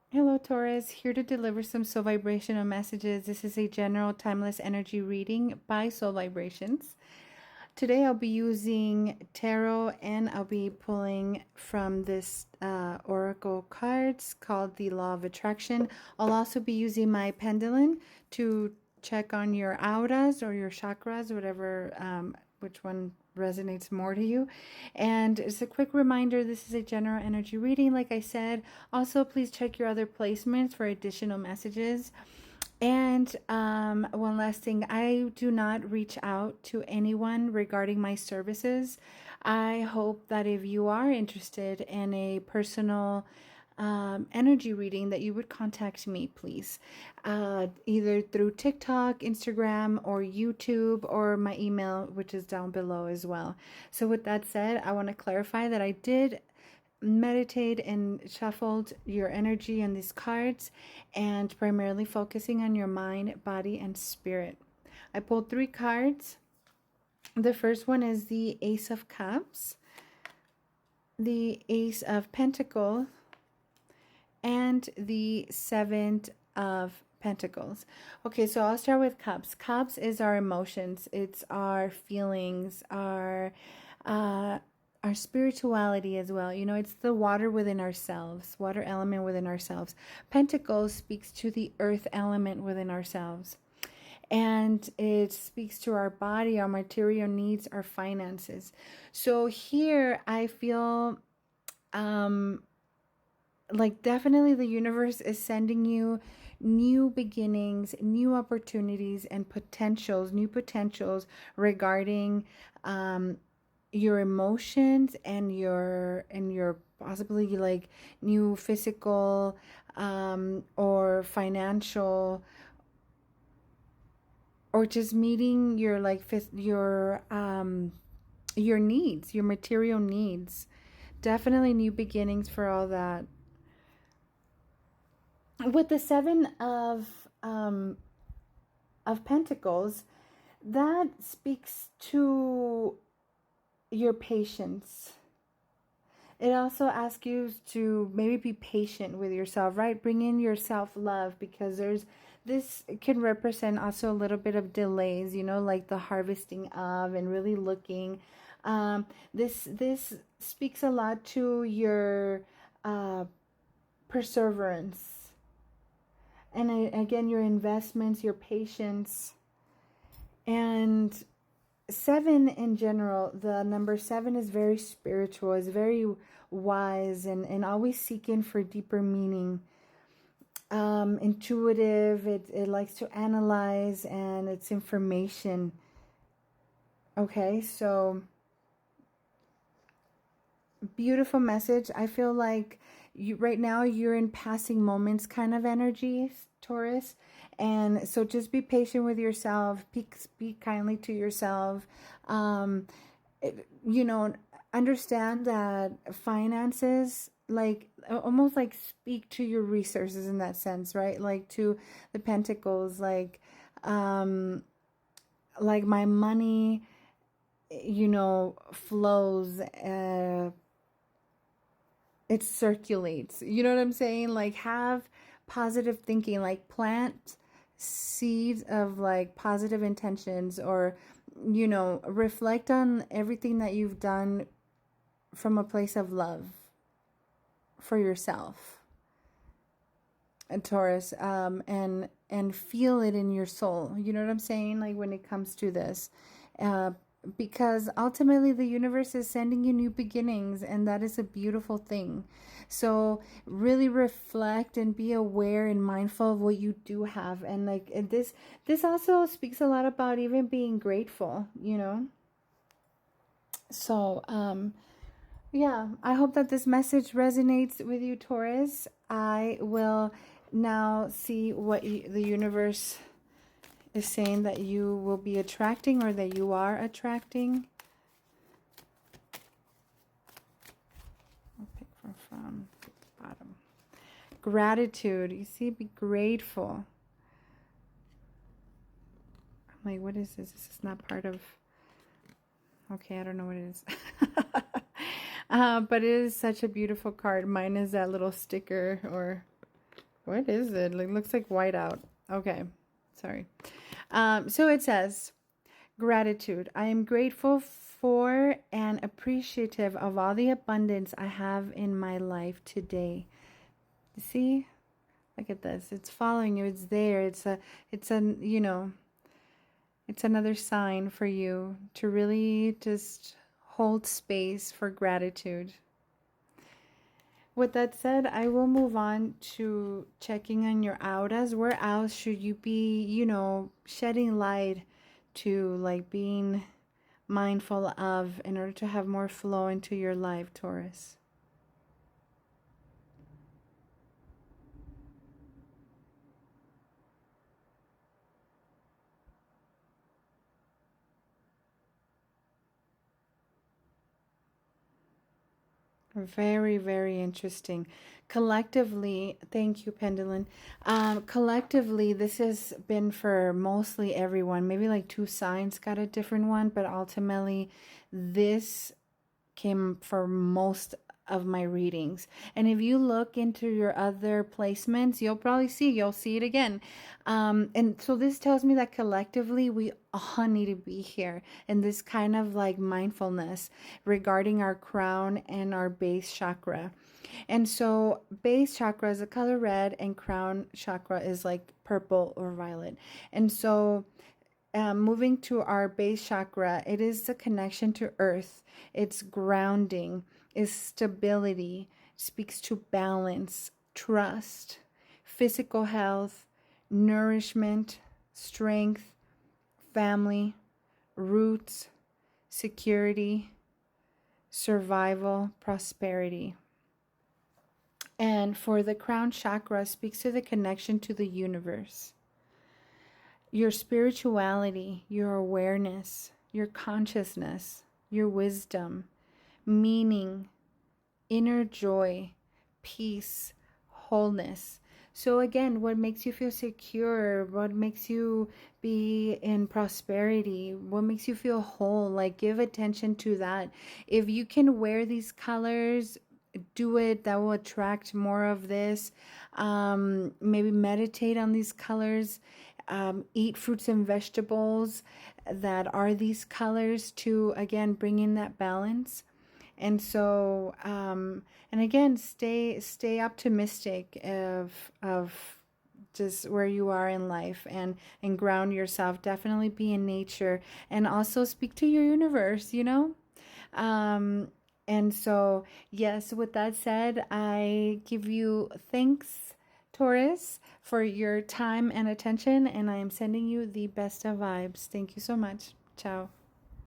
Hello, Taurus. Here to deliver some soul vibrational messages. This is a general timeless energy reading by Soul Vibrations. Today I'll be using tarot and I'll be pulling from this oracle cards called the Law of Attraction. I'll also be using my pendulum to check on your auras or your chakras, whatever, which one resonates more to you. And it's a quick reminder, this is a general energy reading, like I said. Also, please check your other placements for additional messages. And one last thing, I do not reach out to anyone regarding my services. I hope that if you are interested in a personal energy reading, that you would contact me, please, either through TikTok, Instagram, or YouTube, or my email, which is down below as well. So with that said, I want to clarify that I did meditate and shuffled your energy on these cards and primarily focusing on your mind, body, and spirit. I pulled 3 cards. The first one is the Ace of Cups, the Ace of Pentacles, and the Seven of Pentacles. Okay, so I'll start with Cups. Cups is our emotions. It's our feelings, our spirituality as well. You know, it's the water within ourselves, water element within ourselves. Pentacles speaks to the earth element within ourselves. And it speaks to our body, our material needs, our finances. So here I feel like definitely the universe is sending you new beginnings, new opportunities, and potentials, new potentials regarding your emotions and your possibly like new physical or financial, or just meeting your like your needs, your material needs. Definitely new beginnings for all that. With the Seven of Pentacles, that speaks to your patience. It also asks you to maybe be patient with yourself, right? Bring in your self-love, because this can represent also a little bit of delays, you know, like the harvesting of and really looking. This speaks a lot to your perseverance, and again, your investments, your patience. And 7 in general, the number 7 is very spiritual, is very wise, and always seeking for deeper meaning. Intuitive, it likes to analyze, and it's information. Okay, so beautiful message. I feel like you right now you're in passing moments kind of energy, Taurus. And so just be patient with yourself, speak kindly to yourself. You know, understand that finances, like almost like speak to your resources in that sense, right? Like to the pentacles, like my money, you know, flows, it circulates. You know what I'm saying? Like have positive thinking, like plant seeds of like positive intentions, or you know, reflect on everything that you've done from a place of love for yourself, and Taurus, and feel it in your soul. You know what I'm saying? Like when it comes to this, uh, because ultimately the universe is sending you new beginnings, and that is a beautiful thing. So really reflect and be aware and mindful of what you do have, and like and this also speaks a lot about even being grateful, you know. So yeah, I hope that this message resonates with you, Taurus. I will now see what the universe is saying that you will be attracting, or that you are attracting. I'll pick from the bottom. Gratitude. You see, be grateful. I'm like, what is this? This is not part of... Okay, I don't know what it is. But it is such a beautiful card. Mine is that little sticker, or What is it? It looks like white out. Okay, sorry. So it says, gratitude. I am grateful for and appreciative of all the abundance I have in my life today. You see? Look at this. It's following you. It's there. It's it's another sign for you to really just hold space for gratitude. With that said, I will move on to checking on your auras. Where else should you be, shedding light to, like, being mindful of in order to have more flow into your life, Taurus? Very, very interesting. Collectively, thank you, Pendulum. Collectively, this has been for mostly everyone. Maybe like two signs got a different one, but ultimately, this came for most of my readings. And if you look into your other placements, you'll see it again. And so this tells me that collectively we all need to be here in this kind of like mindfulness regarding our crown and our base chakra. And so base chakra is the color red and crown chakra is like purple or violet. And so moving to our base chakra, it is the connection to earth. It's grounding, is stability, speaks to balance, trust, physical health, nourishment, strength, family, roots, security, survival, prosperity. And for the crown chakra, speaks to the connection to the universe, your spirituality, your awareness, your consciousness, your wisdom, meaning, inner joy, peace, wholeness. So again, what makes you feel secure? What makes you be in prosperity? What makes you feel whole? Like, give attention to that. If you can wear these colors, do it. That will attract more of this. Maybe meditate on these colors. Eat fruits and vegetables that are these colors to, again, bring in that balance. And so, and again, stay optimistic of just where you are in life, and ground yourself. Definitely be in nature, and also speak to your universe, and so, yes, with that said, I give you thanks, Taurus, for your time and attention, and I am sending you the best of vibes. Thank you so much. Ciao.